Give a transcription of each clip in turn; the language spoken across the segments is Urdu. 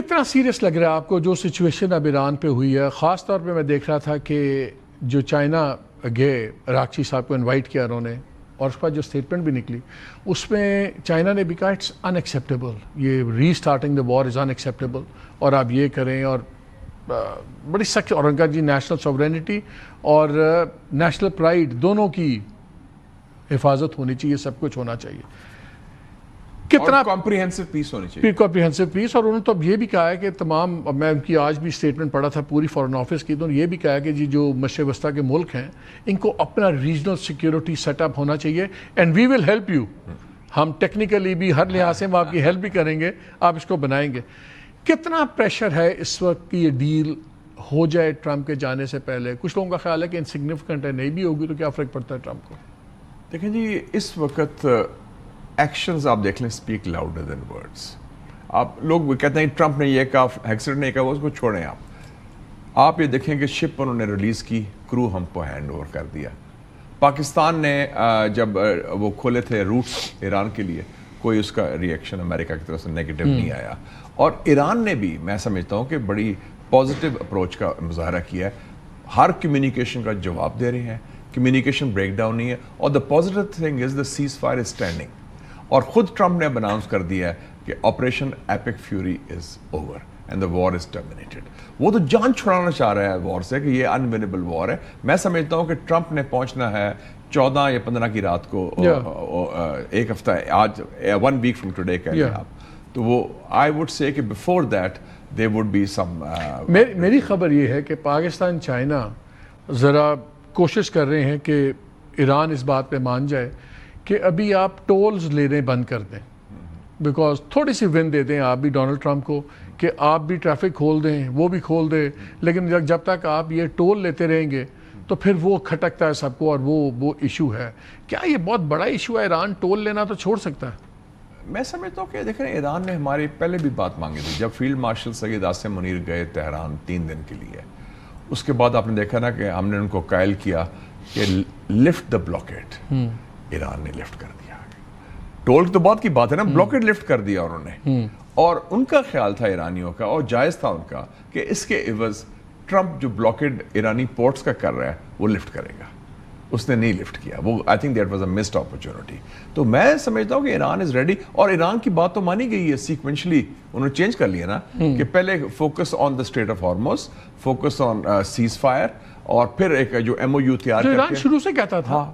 کتنا سیریس لگ رہا ہے آپ کو جو سچویشن اب ایران پہ ہوئی ہے؟ خاص طور پہ میں دیکھ رہا تھا کہ جو چائنا گئے راکچی صاحب کو انوائٹ کیا انہوں نے، اور اس کے بعد جو اسٹیٹمنٹ بھی نکلی اس میں چائنا نے بھی کہا اٹس ان ایکسیپٹیبل، یہ ری starting the war is in acceptable, اور آپ یہ کریں، اور بڑی سخت، اور ان کا جی نیشنل سوورینٹی اور نیشنل پرائڈ دونوں کی حفاظت ہونی چاہیے، سب کچھ ہونا چاہیے، کتنا کمپریہنسو پیس ہونی چاہیے، کمپریہنسو پیس۔ اور انہوں نے تو اب یہ بھی کہا ہے کہ تمام، میں ان کی آج بھی اسٹیٹمنٹ پڑھا تھا پوری فارن آفس کی، تو انہوں نے یہ بھی کہا ہے کہ جی جو مشرق وسطیٰ کے ملک ہیں ان کو اپنا ریجنل سیکیورٹی سیٹ اپ ہونا چاہیے، and we will help you, ہم ٹیکنیکلی بھی ہر لحاظ سے ہم آپ کی ہیلپ بھی کریں گے، آپ اس کو بنائیں گے۔ کتنا پریشر ہے اس وقت کہ یہ ڈیل ہو جائے ٹرمپ کے جانے سے پہلے؟ کچھ لوگوں کا خیال ہے کہ انسگنیفیکنٹ ہے، نہیں بھی ہوگی تو کیا فرق پڑتا ہے ٹرمپ کو؟ دیکھیں جی اس وقت ایکشنز آپ دیکھ لیں اسپیک لاؤڈر دین ورڈز۔ آپ لوگ کہتے ہیں ٹرمپ نے یہ کہا، ہیکسر نے کہا، وہ اس کو چھوڑیں آپ یہ دیکھیں کہ شپ انہوں نے ریلیز کی، کرو ہم کو ہینڈ اوور کر دیا۔ پاکستان نے جب وہ کھولے تھے روٹس ایران کے لیے، کوئی اس کا ری ایکشن امریکہ کی طرف سے نیگیٹو نہیں آیا، اور ایران نے بھی میں سمجھتا ہوں کہ بڑی پازیٹیو اپروچ کا مظاہرہ کیا ہے، ہر کمیونیکیشن کا جواب دے رہے ہیں، کمیونیکیشن بریک ڈاؤن نہیں ہے، اور the positive thing is the cease fire is standing, اور خود ٹرمپ نے اب اناؤنس کر دیا ہے کہ Operation Epic Fury is over and the war is terminated. وہ تو جان چھڑانا چاہ رہا ہے وار سے کہ یہ انونیبل وار ہے۔ میں سمجھتا ہوں کہ ٹرمپ نے پہنچنا ہے 14 یا 15 کی رات کو، ایک ہفتہ آج 1 week from today کہہ لیں آپ، تو وہ آئی would say that before that they would be some. میری خبر یہ ہے کہ پاکستان چائنا ذرا کوشش کر رہے ہیں کہ ایران اس بات پہ مان جائے کہ ابھی آپ ٹولز لینے بند کر دیں، بیکاز تھوڑی سی ون دے دیں آپ بھی ڈونلڈ ٹرمپ کو کہ آپ بھی ٹریفک کھول دیں، وہ بھی کھول دیں، لیکن جب تک آپ یہ ٹول لیتے رہیں گے تو پھر وہ کھٹکتا ہے سب کو، اور وہ ایشو ہے۔ کیا یہ بہت بڑا ایشو ہے؟ ایران ٹول لینا تو چھوڑ سکتا ہے؟ میں سمجھتا ہوں کہ دیکھیں ایران نے ہماری پہلے بھی بات مانگی تھی، جب فیلڈ مارشل سید عاصم منیر گئے تہران 3 دن کے لیے، اس کے بعد آپ نے دیکھا نا کہ ہم نے ان کو قائل کیا کہ لفٹ دا بلاکیٹ، ایران نے لفٹ کر دیا۔ ٹول تو بات کی بات ہے نا، بلاکیٹ لفٹ کر دیا انہوں نے، اور ان کا خیال تھا ایرانیوں کا، اور جائز تھا ان کا، کہ اس کے عوض ٹرمپ جو بلاکیڈ ایرانی پورٹس کا کر رہا ہے وہ لفٹ کرے گا۔ اس نے نہیں لفٹ کیا، وہ I think that was a missed opportunity. تو میں سمجھتا ہوں کہ ایران از ریڈی، اور ایران کی بات تو مانی گئی ہے سیکوینشلی، انہوں نے چینج کر لیا نا کہ پہلے focus on the strait of Hormuz, focus on ceasefire, اور پھر ایک جو ایم او یو تیار کر کے، ایران شروع سے کہتا تھا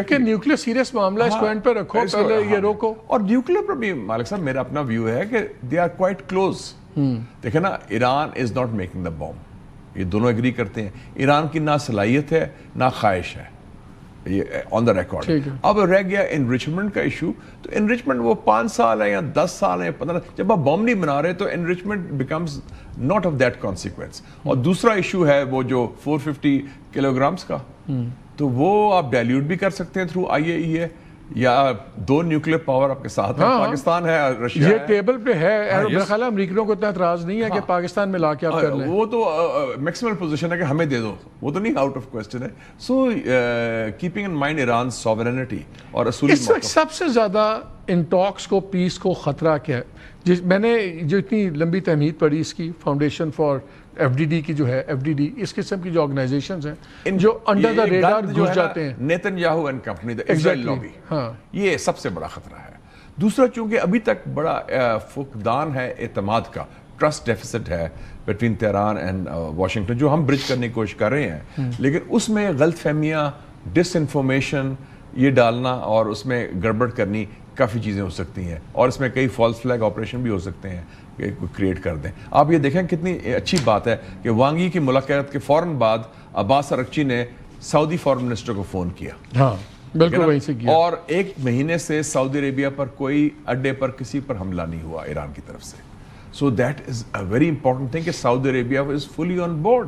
کہ نیوکلیر سیریس معاملہ اس کو اینڈ پہ رکھو، پہلے یہ روکو۔ اور نیوکلیر پر بھی مالک صاحب میرا اپنا ویو ہے کہ دے آر کوائٹ کلوز۔ دیکھیں نا، Iran is not making the boom, یہ دونوں ایگری کرتے ہیں، ایران کی نہ صلاحیت ہے نہ خواہش ہے، یہ آن دا ریکارڈ۔ اب رہ گیا انریچمنٹ کا ایشو، تو انریچمنٹ وہ 5 سال ہے یا 10 سال ہے 15، جب آپ بم نہیں بنا رہے تو enrichment becomes not of that consequence. اور دوسرا ایشو ہے وہ جو 450 کلو گرامز کا، تو وہ آپ ڈائلیوٹ بھی کر سکتے ہیں تھرو آئی اے ای اے، یا 2 نیوکلیر پاور آپ کے ساتھ ہیں، پاکستان ہے، رشیا ہے، یہ ٹیبل پہ ہے۔ میرا خیال ہے امریکیوں کو اتنا اعتراض نہیں ہے کہ پاکستان میں لا کے آپ کر لیں، وہ تو میکسیمل پوزیشن ہے کہ ہمیں دے دو، وہ تو نہیں آؤٹ آف کوسچن ہے۔ So keeping in mind Iran sovereignty اور اصولی اس وقت سب سے زیادہ ان ٹاکس کو، پیس کو خطرہ کیا ہے؟ میں نے جو اتنی لمبی تمہید پڑھی اس کی، foundation for F D D کی جو ہے، ایف ڈی ڈی اس قسم کی جو آرگنائزیشنز ہیں جو انڈر دا ریڈار گھس جاتے ہیں، Nitin Yahoo and company, the Israel lobby, یہ سب سے بڑا خطرہ ہے۔ دوسرا چونکہ ابھی تک بڑا فقدان ہے اعتماد کا، ٹرسٹ ڈیفیسٹ ہے بٹوین تہران اینڈ واشنگٹن، جو ہم برج کرنے کی کوشش کر رہے ہیں، لیکن اس میں غلط فہمیاں، ڈس انفارمیشن یہ ڈالنا اور اس میں گڑبڑ کرنی کافی چیزیں ہو سکتی ہیں، اور اس میں کئی فالس فلیگ آپریشن بھی ہو سکتے ہیں کہ کریٹ کر دیں۔ آپ یہ دیکھیں کتنی اچھی بات ہے کہ وانگ ای کی ملاقات کے فوراً بعد عباس اراغچی نے سعودی فارن منسٹر کو فون کیا، بالکل وہیں سے کیا، اور 1 مہینے سے سعودی عربیہ پر کوئی اڈے پر کسی پر حملہ نہیں ہوا ایران کی طرف سے۔ So that is a very important thing کہ Saudi Arabia is fully on board,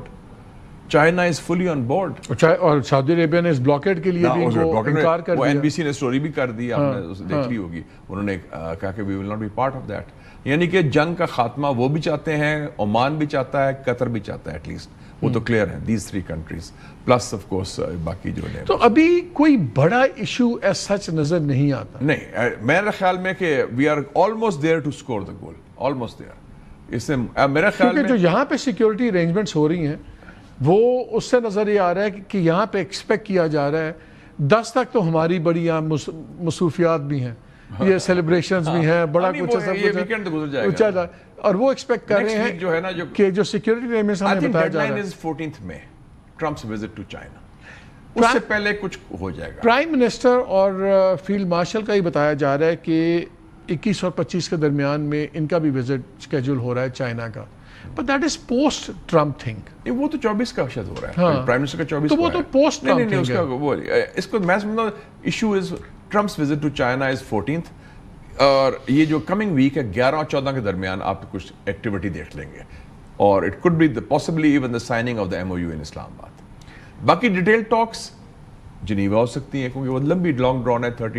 China is fully on board, اور سعودی عربیہ نے اس بلاکیڈ کے لیے بھی انکار کر دیا۔ وہ دیا، این بی سی نے سٹوری بھی کر دی، آپ نے دیکھ لی ہوگی، انہوں نے کہا کہ we will not be part of that. یعنی کہ جنگ کا خاتمہ وہ بھی چاہتے ہیں، عمان بھی چاہتا ہے، قطر بھی چاہتا ہے، ایٹ لیسٹ وہ تو کلیئر ہے، these 3 countries plus of course باقی جو ہے۔ تو ابھی کوئی بڑا ایشو ایز سچ نظر نہیں آتا؟ نہیں، میرے خیال میں کہ we are almost there to score the goal, almost there. اس سے میرا خیال کیونکہ جو میں یہاں پہ سیکیورٹی ارینجمنٹس ہو رہی ہیں وہ اس سے نظر یہ آ رہا ہے کہ یہاں پہ ایکسپیکٹ کیا جا رہا ہے 10 تک تو ہماری بڑی مصروفیات بھی ہیں، یہ سیلیبریشنز بھی ہیں، بڑا نہیں، کچھ وہ یہ ویکینڈ تو گزر جائے گا اور وہ ایکسپیکٹ کر رہے جو ہے نا جو ہیں کہ جو سیکیورٹی ارینجمنٹس I ہمیں think بتایا جا deadline رہا ہے. is 14th May Trump's visit to China, اس سے پہلے کچھ ہو جائے گا. پرائم منسٹر اور فیلڈ مارشل کا ہی بتایا جا رہا ہے کہ 21 اور 25 کے درمیان میں ان کا بھی وزٹ اسکیجول ہو رہا ہے چائنا کا. But that is post Trump thing. وہ تو 24 کا شاید ہو رہا ہے، ہاں. پرائم منسٹر کا 24 تو وہ تو post Trump نہیں اس thing کا وہ اس کو میں سمجھتا ہوں issue is Trump's visit to China is 14th، اور یہ جو کمنگ ویک ہے 11 اور 14 کے درمیان آپ کچھ ایکٹیویٹی دیکھ لیں گے، اور it could be possibly even the signing of the MOU in Islamabad. باقی ڈیٹیل ٹاکس جنیوا ہو سکتی ہیں کیونکہ وہ لمبی لانگ ڈرون ہے 30